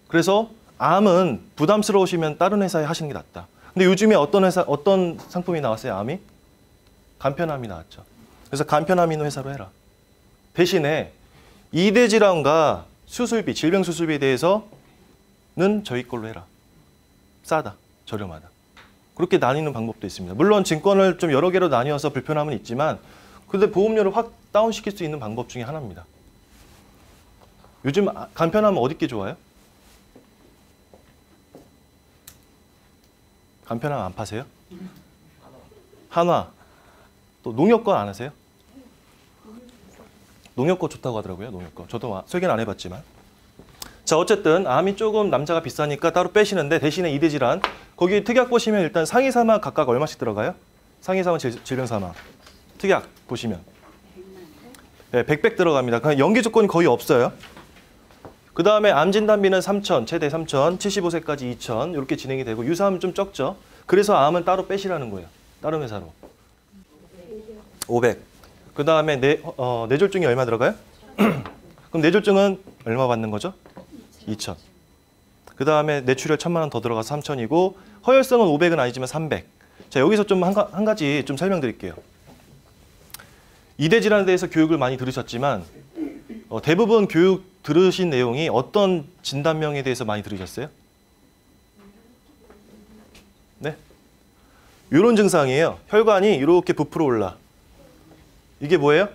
그래서 암은 부담스러우시면 다른 회사에 하시는 게 낫다. 근데 요즘에 어떤 상품이 나왔어요? 암이? 간편암이 나왔죠. 그래서 간편암 있는 회사로 해라. 대신에 이대 질환과 수술비, 질병 수술비에 대해서는 저희 걸로 해라. 싸다, 저렴하다. 그렇게 나뉘는 방법도 있습니다. 물론 증권을 좀 여러 개로 나뉘어서 불편함은 있지만 근데 보험료를 확 다운시킬 수 있는 방법 중에 하나입니다. 요즘 간편암은 어디 게 좋아요? 간편암 안 파세요? 한화. 또 농협권 안 하세요? 농협권 좋다고 하더라고요. 농협권. 저도 설계는 안 해봤지만. 자, 어쨌든 암이 조금 남자가 비싸니까 따로 빼시는데 대신에 이대 질환. 거기 특약 보시면 일단 상해 사망 각각 얼마씩 들어가요? 상해 사망, 질병 사망. 특약 보시면. 네, 100 들어갑니다. 그냥 연계 조건이 거의 없어요. 그 다음에 암 진단비는 3,000, 최대 3,000, 75세까지 2,000 이렇게 진행이 되고 유사암은 좀 적죠. 그래서 암은 따로 빼시라는 거예요. 다른 회사로. 500. 그 다음에 뇌졸중이 얼마 들어가요? 그럼 뇌졸중은 얼마 받는 거죠? 2,000. 그 다음에 뇌출혈 1,000만 원 더 들어가서 3,000이고 허혈성은 500은 아니지만 300. 자, 여기서 좀 한 가지 좀 설명드릴게요. 이대 질환에 대해서 교육을 많이 들으셨지만 대부분 교육 들으신 내용이 어떤 진단명에 대해서 많이 들으셨어요? 네? 이런 증상이에요. 혈관이 이렇게 부풀어 올라. 이게 뭐예요?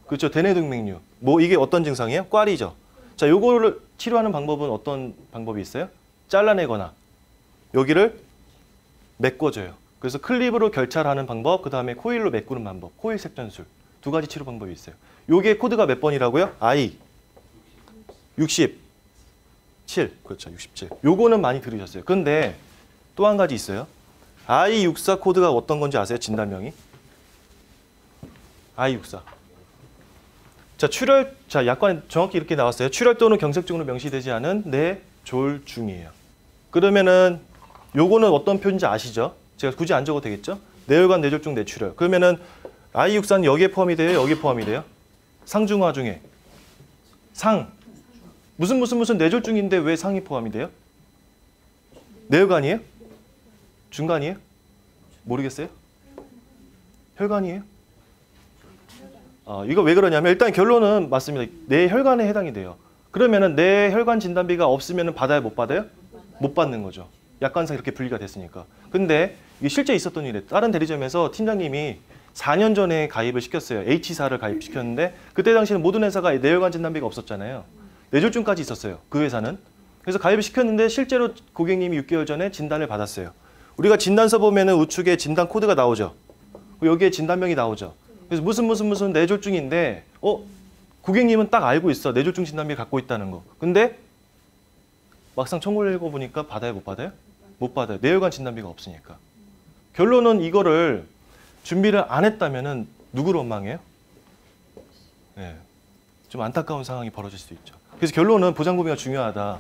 그렇죠. 대뇌동맥류. 이게 어떤 증상이에요? 꽈리죠. 자, 요거를 치료하는 방법은 어떤 방법이 있어요? 잘라내거나 여기를 메꿔줘요. 그래서 클립으로 결찰하는 방법, 그 다음에 코일로 메꾸는 방법, 코일 색전술. 두 가지 치료 방법이 있어요. 요게 코드가 몇 번이라고요? I 67. 그렇죠. 67. 요거는 많이 들으셨어요. 근데 또 한 가지 있어요. I64 코드가 어떤 건지 아세요? 진단명이? I64. 자, 약관 정확히 이렇게 나왔어요. 출혈 또는 경색증으로 명시되지 않은 뇌졸중이에요. 그러면은 요거는 어떤 표인지 아시죠? 제가 굳이 안 적어도 되겠죠? 뇌혈관, 뇌졸중, 뇌출혈. 그러면은 I64는 여기에 포함이 돼요? 여기에 포함이 돼요? 상중하 중에. 무슨 뇌졸중인데 왜 상이 포함이 돼요? 뇌혈관이에요? 중간이에요? 모르겠어요? 혈관이에요? 이거 왜 그러냐면 일단 결론은 맞습니다. 뇌혈관에 해당이 돼요. 그러면은 뇌혈관 진단비가 없으면 받아요? 못 받아요? 못 받는 거죠. 약관상 이렇게 분리가 됐으니까. 근데 이게 실제 있었던 일이에요. 다른 대리점에서 팀장님이 4년 전에 가입을 시켰어요. H사를 가입시켰는데 그때 당시에는 모든 회사가 뇌혈관 진단비가 없었잖아요. 뇌졸중까지 있었어요. 그 회사는. 그래서 가입을 시켰는데 실제로 고객님이 6개월 전에 진단을 받았어요. 우리가 진단서 보면은 우측에 진단 코드가 나오죠. 여기에 진단명이 나오죠. 그래서 무슨 뇌졸중인데 고객님은 딱 알고 있어. 뇌졸중 진단비 갖고 있다는 거. 근데 막상 청구를 읽어보니까 받아요? 못 받아요? 못 받아요. 뇌혈관 진단비가 없으니까. 결론은 이거를 준비를 안 했다면은 누구를 원망해요? 네. 좀 안타까운 상황이 벌어질 수 있죠. 그래서 결론은 보장보험이 중요하다.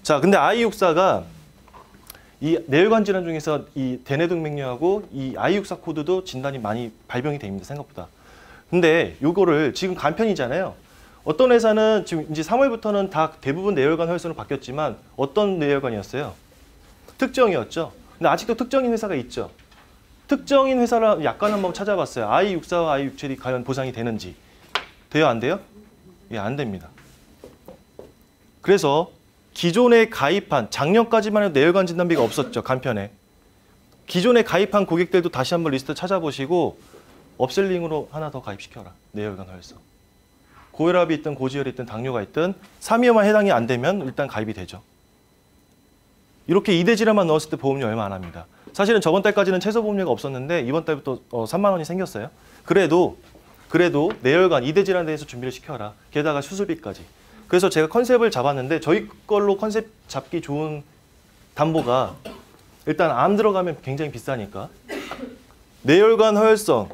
자, 근데 I64가 이 뇌혈관 질환 중에서 이 대뇌동맥류하고 이 I64 코드도 진단이 많이 발병이 됩니다. 생각보다. 근데 요거를 지금 간편이잖아요. 어떤 회사는 지금 이제 3월부터는 다 대부분 뇌혈관 혈선으로 바뀌었지만 어떤 뇌혈관이었어요? 특정이었죠. 근데 아직도 특정인 회사가 있죠. 특정인 회사를 약관 한번 찾아봤어요. I64와 I67이 과연 보상이 되는지. 돼요? 안 돼요? 예, 안 됩니다. 그래서 기존에 가입한 작년까지만 해도 뇌혈관 진단비가 없었죠. 간편에. 기존에 가입한 고객들도 다시 한번 리스트 찾아보시고 업셀링으로 하나 더 가입시켜라. 뇌혈관 혈선. 고혈압이 있든 고지혈이 있든 당뇨가 있든 3위에만 해당이 안 되면 일단 가입이 되죠. 이렇게 2대 질환만 넣었을 때 보험료 얼마 안 합니다. 사실은 저번 달까지는 최저 보험료가 없었는데 이번 달부터 3만 원이 생겼어요. 그래도 뇌혈관 2대 질환에 대해서 준비를 시켜라. 게다가 수술비까지. 그래서 제가 컨셉을 잡았는데 저희 걸로 컨셉 잡기 좋은 담보가 일단 암 들어가면 굉장히 비싸니까 뇌혈관 허혈성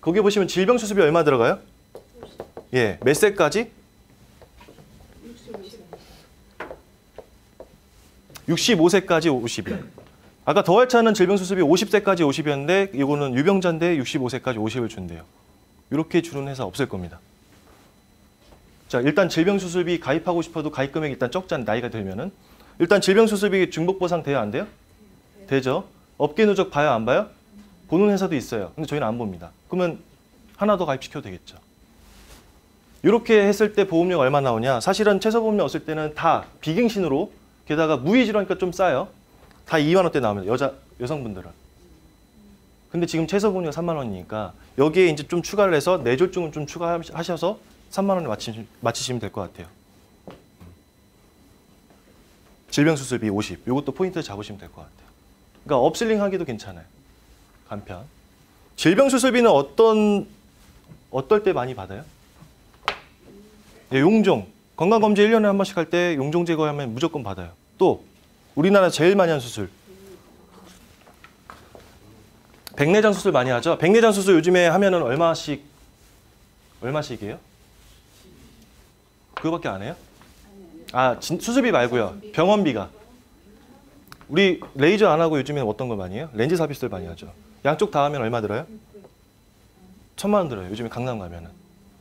거기 보시면 질병 수술비 얼마 들어가요? 예, 몇 세까지? 65세까지 50이요. 아까 더할차는 질병 수술비 50세까지 50이었는데 이거는 유병자인데 65세까지 50을 준대요. 이렇게 주는 회사 없을 겁니다. 자, 일단 질병 수술비 가입하고 싶어도 가입 금액이 일단 적잖아요. 나이가 들면은. 일단 질병 수술비 중복 보상 돼요, 안 돼요? 되죠. 업계 누적 봐요, 안 봐요? 보는 회사도 있어요. 근데 저희는 안 봅니다. 그러면 하나 더 가입시켜도 되겠죠. 이렇게 했을 때 보험료가 얼마 나오냐? 사실은 최저 보험료 없을 때는 다 비갱신으로 게다가 무이질환이니까 좀 싸요. 다 2만 원대 나옵니다. 여성분들은. 근데 지금 최저 보험료가 3만 원이니까 여기에 이제 좀 추가를 해서 뇌졸중은 좀 추가하셔서 3만 원에 맞추시면 될 것 같아요. 질병 수술비 50. 이것도 포인트 잡으시면 될 것 같아요. 그러니까 업셀링 하기도 괜찮아요. 간편. 질병 수술비는 어떨 때 많이 받아요? 예, 용종. 건강검진 1년에 한 번씩 할 때 용종 제거하면 무조건 받아요. 또 우리나라 제일 많이 하는 수술. 백내장 수술 많이 하죠. 백내장 수술 요즘에 하면은 얼마씩이에요? 그거밖에 안 해요? 아, 수술비 말고요. 병원비가. 우리 레이저 안 하고 요즘에는 어떤 걸 많이 해요? 렌즈 삽입술 많이 하죠. 양쪽 다 하면 얼마 들어요? 1,000만 원 들어요. 요즘에 강남 가면은.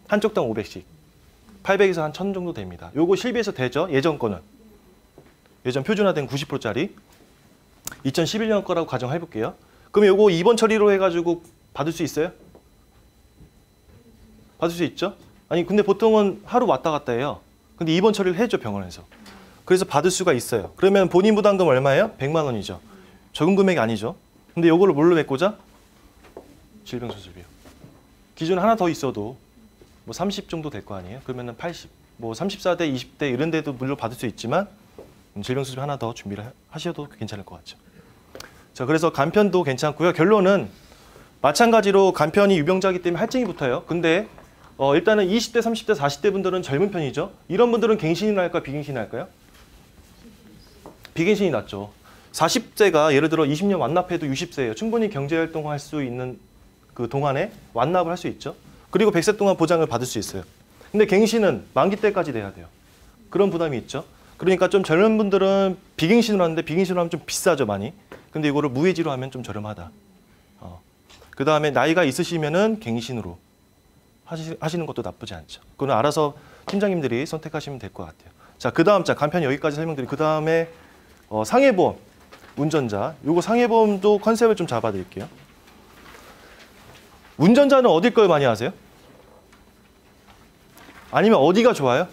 한쪽당 500씩. 800에서 한 1,000 정도 됩니다. 요거 실비에서 되죠? 예전 거는. 예전 표준화된 90%짜리. 2011년 거라고 가정해 볼게요. 그럼 요거 입원 처리로 해가지고 받을 수 있어요? 받을 수 있죠? 아니 근데 보통은 하루 왔다 갔다 해요. 근데 입원 처리를 해줘 병원에서. 그래서 받을 수가 있어요. 그러면 본인 부담금 얼마예요? 100만 원이죠. 적은 금액이 아니죠. 근데 요거를 뭘로 메꾸자? 질병수술비요. 기준 하나 더 있어도 뭐 30 정도 될 거 아니에요? 그러면은 80. 뭐 34대, 20대 이런 데도 물론 받을 수 있지만 질병수술비 하나 더 준비를 하셔도 괜찮을 것 같죠. 자, 그래서 간편도 괜찮고요. 결론은 마찬가지로 간편이 유병자이기 때문에 할증이 붙어요. 근데 일단은 20대, 30대, 40대 분들은 젊은 편이죠. 이런 분들은 갱신이 날까요? 비갱신이 날까요? 비갱신이 낫죠. 40세가 예를 들어 20년 완납해도 60세예요. 충분히 경제활동할 수 있는 그 동안에 완납을 할 수 있죠. 그리고 100세 동안 보장을 받을 수 있어요. 근데 갱신은 만기 때까지 돼야 돼요. 그런 부담이 있죠. 그러니까 좀 젊은 분들은 비갱신으로 하는데 비갱신으로 하면 좀 비싸죠, 많이. 근데 이거를 무해지로 하면 좀 저렴하다. 그 다음에 나이가 있으시면은 갱신으로 하시는 것도 나쁘지 않죠. 그건 알아서 팀장님들이 선택하시면 될 것 같아요. 자, 그 다음 자 간편 여기까지 설명드리고 그 다음에 상해보험, 운전자. 요거 상해보험도 컨셉을 좀 잡아드릴게요. 운전자는 어디 걸 많이 하세요? 아니면 어디가 좋아요?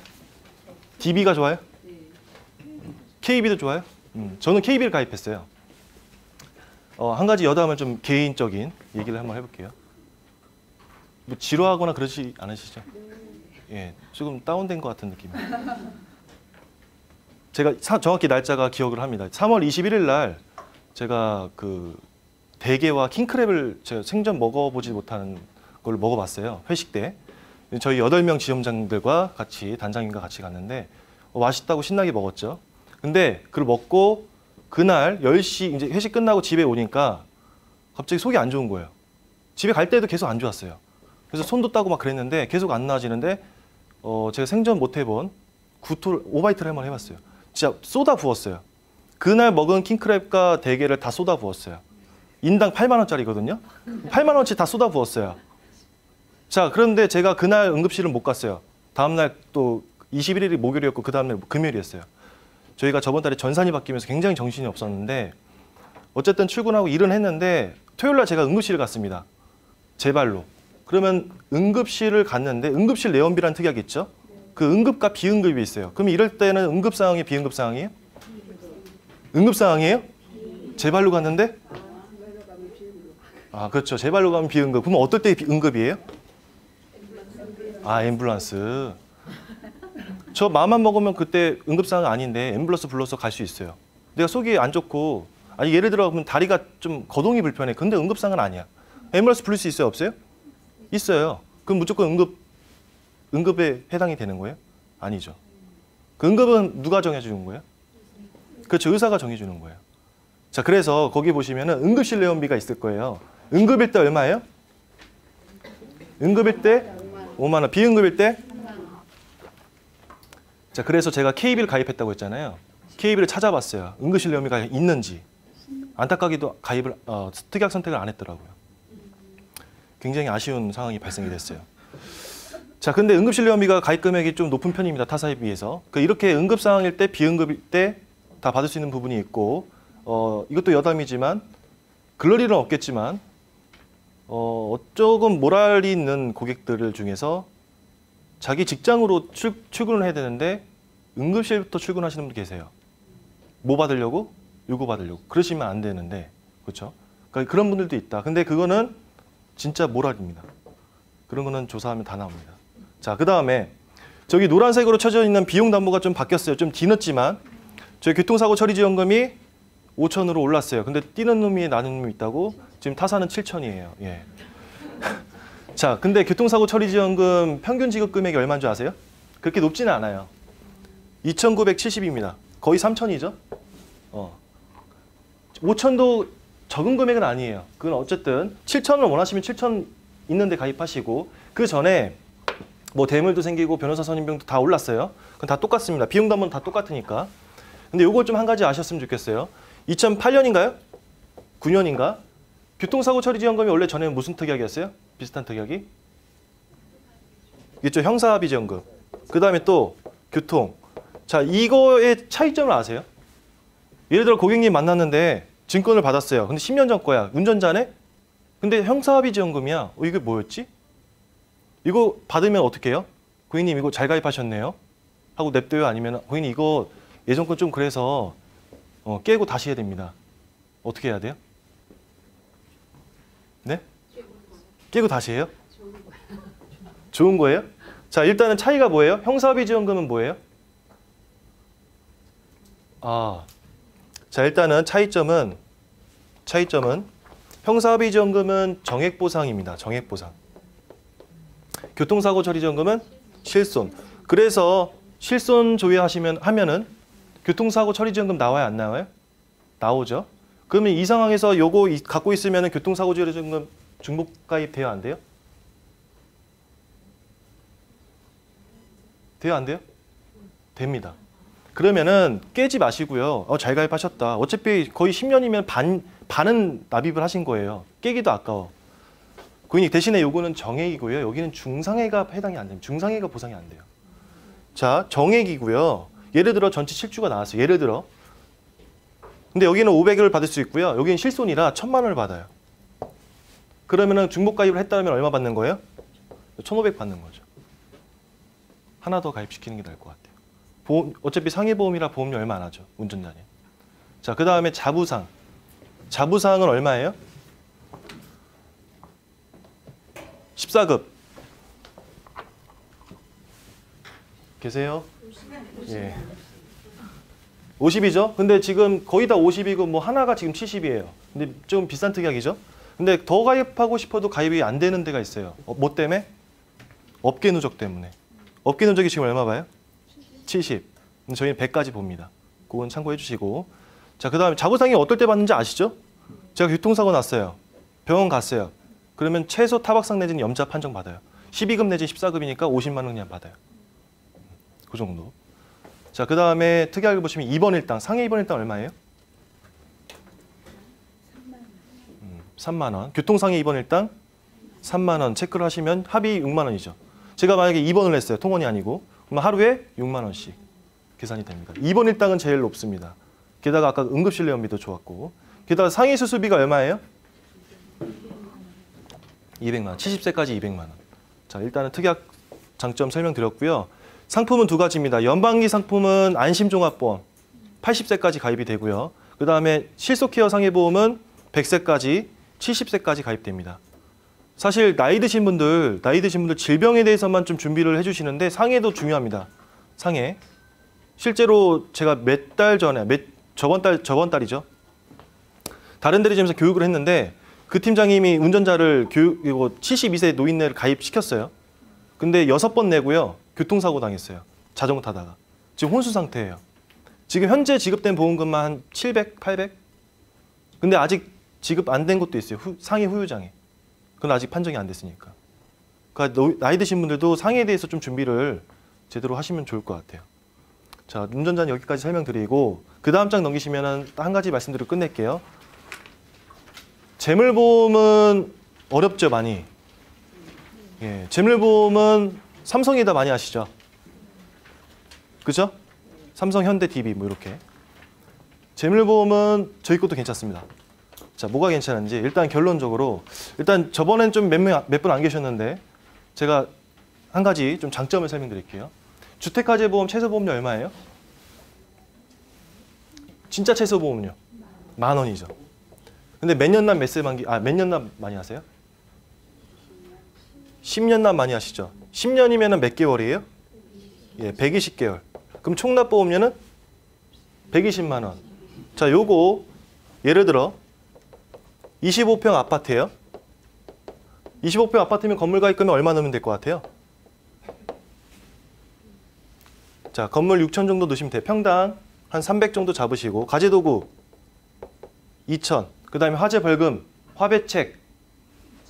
DB가 좋아요? KB도 좋아요? 저는 KB를 가입했어요. 한 가지 여담을 좀 개인적인 얘기를 한번 해볼게요. 뭐 지루하거나 그러지 않으시죠? 예, 조금 다운된 것 같은 느낌이에요. 제가 정확히 날짜가 기억을 합니다. 3월 21일 날 제가 그 대게와 킹크랩을 제가 생전 먹어보지 못하는 걸 먹어봤어요. 회식 때. 저희 8명 지점장들과 같이 단장님과 같이 갔는데 맛있다고 신나게 먹었죠. 근데 그걸 먹고 그날 10시 이제 회식 끝나고 집에 오니까 갑자기 속이 안 좋은 거예요. 집에 갈 때도 계속 안 좋았어요. 그래서 손도 따고 막 그랬는데 계속 안 나아지는데 제가 생전 못 해본 오바이트를 한번 해봤어요. 진짜 쏟아 부었어요. 그날 먹은 킹크랩과 대게를 다 쏟아 부었어요. 인당 8만 원짜리거든요. 8만 원치 다 쏟아 부었어요. 자, 그런데 제가 그날 응급실을 못 갔어요. 다음날 또 21일이 목요일이었고 그 다음날 금요일이었어요. 저희가 저번 달에 전산이 바뀌면서 굉장히 정신이 없었는데 어쨌든 출근하고 일은 했는데 토요일날 제가 응급실을 갔습니다. 제 발로. 그러면 응급실을 갔는데 응급실 내원비라는 특약이 있죠. 그 응급과 비응급이 있어요. 그럼 이럴 때는 응급 상황이에요? 비응급 상황이에요? 응급 상황이에요? 제 발로 갔는데? 아, 그렇죠. 재발로 가면 비응급. 그럼 어떨 때 응급이에요? 아, 앰뷸런스. 저 마음만 먹으면 그때 응급상황 아닌데 앰뷸런스 불러서 갈 수 있어요. 내가 속이 안 좋고, 아니 예를 들어 그러면 다리가 좀 거동이 불편해. 근데 응급상황은 아니야. 앰뷸런스 부를 수 있어요, 없어요? 있어요. 그럼 무조건 응급에 해당이 되는 거예요? 아니죠. 그 응급은 누가 정해주는 거예요? 그렇죠. 의사가 정해주는 거예요. 자, 그래서 거기 보시면은 응급실 내원비가 있을 거예요. 응급일 때 얼마예요? 응급일 때 5만 원. 비응급일 때? 자, 그래서 제가 KB를 가입했다고 했잖아요. KB를 찾아봤어요. 응급실 내원비가 있는지. 안타깝게도 가입을 특약 선택을 안 했더라고요. 굉장히 아쉬운 상황이 발생이 됐어요. 자, 근데 응급실 내원비가 가입 금액이 좀 높은 편입니다. 타사에 비해서. 이렇게 응급 상황일 때, 비응급일 때 다 받을 수 있는 부분이 있고, 이것도 여담이지만 그럴 일은 없겠지만 조금 모랄이 있는 고객들 중에서 자기 직장으로 출근을 해야 되는데 응급실부터 출근하시는 분들 계세요. 뭐 받으려고? 요거 받으려고. 그러시면 안 되는데, 그렇죠? 그러니까 그런 분들도 있다. 근데 그거는 진짜 모랄입니다. 그런 거는 조사하면 다 나옵니다. 자, 그 다음에 저기 노란색으로 쳐져 있는 비용 담보가 좀 바뀌었어요. 좀 뒤늦지만 저희 교통사고 처리지원금이 5천으로 올랐어요. 근데 뛰는 놈이 나는 놈이 있다고 지금 타사는 7천이에요. 예. 자, 근데 교통사고 처리지원금 평균 지급 금액이 얼마인 줄 아세요? 그렇게 높지는 않아요. 2,970입니다. 거의 3천이죠. 5천도 적은 금액은 아니에요. 그건 어쨌든 7천을 원하시면 7천 있는데 가입하시고, 그 전에 뭐 대물도 생기고 변호사 선임비용도 다 올랐어요. 그건 다 똑같습니다. 비용 담보는 다 똑같으니까. 근데 요걸 좀 한 가지 아셨으면 좋겠어요. 2008년인가요? 9년인가? 교통사고 처리지원금이 원래 전에는 무슨 특약이었어요? 비슷한 특약이? 있죠. 형사합의지원금. 그 다음에 또 교통. 자, 이거의 차이점을 아세요? 예를 들어 고객님 만났는데 증권을 받았어요. 근데 10년 전 거야. 운전자네? 근데 형사합의지원금이야. 이게 뭐였지? 이거 받으면 어떻게 해요? 고객님 이거 잘 가입하셨네요. 하고 냅둬요? 아니면 고객님 이거 예전 건 좀 그래서 깨고 다시 해야 됩니다. 어떻게 해야 돼요? 네? 깨고 다시 해요? 좋은 거예요? 자, 일단은 차이가 뭐예요? 형사합의지원금은 뭐예요? 자, 일단은 차이점은 형사합의지원금은 정액보상입니다. 정액보상. 교통사고 처리지원금은 실손. 그래서 실손 조회하면은 교통사고 처리지원금 나와요, 안 나와요? 나오죠. 그러면 이 상황에서 요거 갖고 있으면은 교통사고 처리지원금 중복가입 돼요, 안 돼요? 돼요, 안 돼요? 됩니다. 그러면은 깨지 마시고요. 잘 가입하셨다. 어차피 거의 10년이면 반은 납입을 하신 거예요. 깨기도 아까워. 고객님 대신에 요거는 정액이고요. 여기는 중상해가 해당이 안 됩니다. 중상해가 보상이 안 돼요. 자, 정액이고요. 예를 들어 전치 7주가 나왔어요. 예를 들어. 근데 여기는 500을 받을 수 있고요. 여기는 실손이라 1,000만 원을 받아요. 그러면은 중복가입을 했다면 얼마 받는 거예요? 1,500 받는 거죠. 하나 더 가입시키는 게 나을 것 같아요. 어차피 상해보험이라 보험료 얼마 안 하죠. 운전자님. 자, 그 다음에 자부상. 자부상은 얼마예요? 14급. 계세요? 예. 50이죠? 근데 지금 거의 다 50이고 뭐 하나가 지금 70이에요. 근데 좀 비싼 특약이죠? 근데 더 가입하고 싶어도 가입이 안 되는 데가 있어요. 뭐 때문에? 업계 누적 때문에. 업계 누적이 지금 얼마 봐요? 70. 근데 저희는 100까지 봅니다. 그건 참고해 주시고. 자, 그 다음에 자부상이 어떨 때 받는지 아시죠? 제가 교통사고 났어요. 병원 갔어요. 그러면 최소 타박상 내지는 염자 판정 받아요. 12급 내지 14급이니까 50만 원 그냥 받아요. 그 정도. 자, 그 다음에 특약을 보시면 2번 일당, 상해 2번 일당 얼마예요? 3만 원. 교통상해 2번 일당 3만 원. 체크를 하시면 합의 6만 원이죠. 제가 만약에 2번을 했어요. 통원이 아니고. 그럼 하루에 6만 원씩 계산이 됩니다. 2번 일당은 제일 높습니다. 게다가 아까 응급실 내원비도 좋았고. 게다가 상해 수술비가 얼마예요? 200만 원. 70세까지 200만 원. 자, 일단은 특약 장점 설명드렸고요. 상품은 두 가지입니다. 연방기 상품은 안심종합보험 80세까지 가입이 되고요. 그 다음에 실속케어 상해보험은 100세까지 70세까지 가입됩니다. 사실 나이 드신 분들 질병에 대해서만 좀 준비를 해주시는데 상해도 중요합니다. 상해. 실제로 제가 몇 달 전에, 저번 달이죠. 다른 대리점에서 교육을 했는데 그 팀장님이 운전자를 72세 노인네를 가입시켰어요. 근데 6번 내고요. 교통사고 당했어요. 자전거 타다가. 지금 혼수 상태예요. 지금 현재 지급된 보험금만 한 700, 800? 근데 아직 지급 안 된 것도 있어요. 상해 후유장애. 그건 아직 판정이 안 됐으니까. 그러니까 나이 드신 분들도 상해에 대해서 좀 준비를 제대로 하시면 좋을 것 같아요. 자, 운전자는 여기까지 설명드리고 그 다음 장 넘기시면 한 가지 말씀드리고 끝낼게요. 재물보험은 어렵죠, 많이. 예, 재물보험은 삼성에다 많이 하시죠. 그죠? 삼성, 현대, DB 뭐 이렇게. 재물보험은 저희 것도 괜찮습니다. 자, 뭐가 괜찮은지 일단 결론적으로 일단 저번엔 좀 몇 분 안 계셨는데 제가 한 가지 좀 장점을 설명드릴게요. 주택화재보험 최소보험료 얼마예요? 진짜 최소보험료 10,000원이죠. 근데 몇 년 납 몇 년 납 많이 하세요? 10년 납 많이 하시죠. 10년이면 몇 개월이에요? 예, 120개월. 그럼 총납보험료는 120만 원. 자, 요거 예를 들어 25평 아파트예요. 25평 아파트면 건물 가입금이 얼마 넣으면 될 것 같아요? 자, 건물 6천 정도 넣으시면 돼요. 평당 한 300 정도 잡으시고 가재도구 2천, 그 다음에 화재 벌금, 화배책,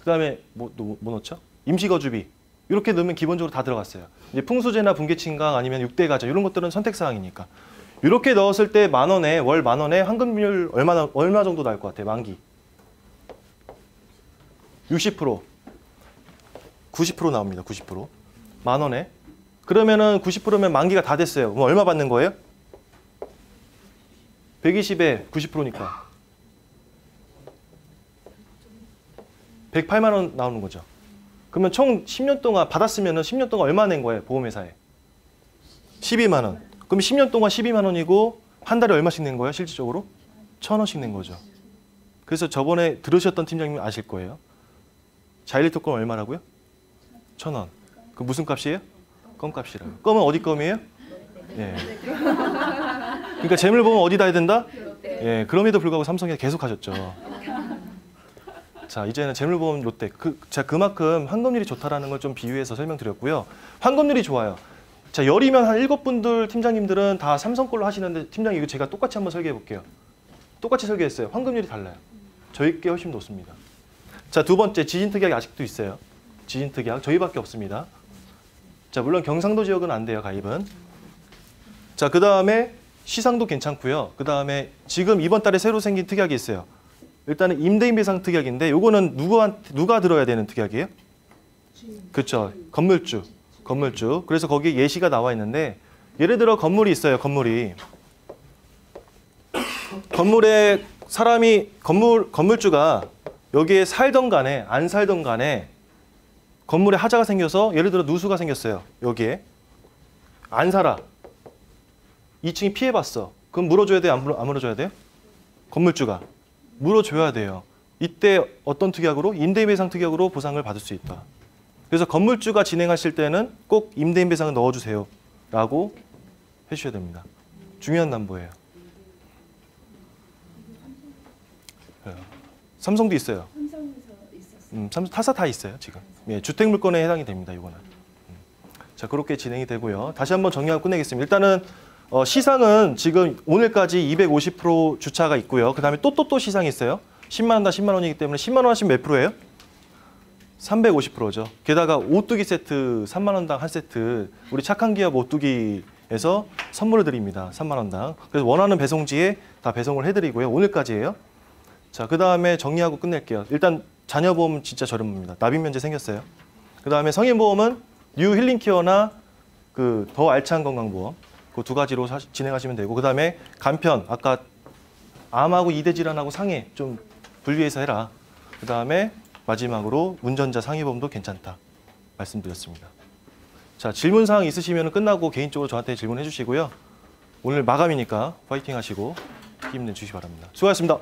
그 다음에 뭐 넣죠? 임시거주비 이렇게 넣으면 기본적으로 다 들어갔어요. 이제 풍수재나 분개침강 아니면 6대 가전 이런 것들은 선택사항이니까 이렇게 넣었을 때 월 10,000원에 환급률 얼마 정도 나올 것 같아요? 만기 60%, 90% 나옵니다. 90%. 10,000원에. 그러면은 90%면 만기가 다 됐어요. 그럼 얼마 받는 거예요? 120에 90%니까 108만 원 나오는 거죠. 그러면 총 10년 동안 받았으면은 10년 동안 얼마 낸 거예요? 보험회사에. 12만 원. 그럼 10년 동안 12만 원이고 한 달에 얼마씩 낸 거예요? 실질적으로? 1,000원씩 낸 거죠. 그래서 저번에 들으셨던 팀장님 아실 거예요. 자일리토건 얼마라고요? 1,000원. 그 무슨 값이에요? 껌값이라고. 껌은 어디 껌이에요? 예. 그러니까 재물보험 어디다 해야 된다? 예. 그럼에도 불구하고 삼성이 계속 하셨죠. 자, 이제는 재물보험 롯데. 자, 그만큼 환급률이 좋다라는 걸 좀 비유해서 설명드렸고요. 환급률이 좋아요. 자, 열이면 한 7분들 팀장님들은 다 삼성 걸로 하시는데 팀장님 이거 제가 똑같이 한번 설계해 볼게요. 똑같이 설계했어요. 환급률이 달라요. 저희 게 훨씬 높습니다. 자, 두 번째 지진특약이 아직도 있어요. 지진특약 저희밖에 없습니다. 자, 물론 경상도 지역은 안 돼요, 가입은. 자, 그 다음에 시상도 괜찮고요. 그 다음에 지금 이번 달에 새로 생긴 특약이 있어요. 일단은 임대인 배상 특약인데 요거는 누가 들어야 되는 특약이에요? 그렇죠. 건물주. 그래서 거기 예시가 나와 있는데 예를 들어 건물이 있어요. 건물에 사람이 건물주가 여기에 살던 간에 안 살던 간에 건물에 하자가 생겨서 예를 들어 누수가 생겼어요. 여기에 안 살아. 2층이 피해봤어. 그럼 물어줘야 돼요? 안 물어줘야 돼요? 건물주가 물어줘야 돼요. 이때 어떤 특약으로? 임대인배상 특약으로 보상을 받을 수 있다. 그래서 건물주가 진행하실 때는 꼭 임대인배상을 넣어주세요 라고 해주셔야 됩니다. 중요한 담보예요. 삼성도 있어요. 삼성 타사 다 있어요 지금. 예, 주택물건에 해당이 됩니다. 이거는. 자, 그렇게 진행이 되고요. 다시 한번 정리하고 끝내겠습니다. 일단은 시상은 지금 오늘까지 250% 주차가 있고요. 그 다음에 또 시상이 있어요. 10만 원 다 10만 원이기 때문에 10만 원 하시면 몇 프로예요? 350%죠. 게다가 오뚜기 세트 3만 원당 한 세트 우리 착한 기업 오뚜기에서 선물을 드립니다. 3만 원당. 그래서 원하는 배송지에 다 배송을 해드리고요. 오늘까지예요. 자, 그 다음에 정리하고 끝낼게요. 일단 자녀보험 진짜 저렴합니다. 납입면제 생겼어요. 그 다음에 성인보험은 뉴 힐링케어나 그 더 알찬 건강보험 그 두 가지로 진행하시면 되고 그 다음에 간편 아까 암하고 이대 질환하고 상해 좀 분리해서 해라. 그 다음에 마지막으로 운전자 상해보험도 괜찮다 말씀드렸습니다. 자, 질문사항 있으시면 끝나고 개인적으로 저한테 질문해 주시고요. 오늘 마감이니까 파이팅 하시고 힘내 주시기 바랍니다. 수고하셨습니다.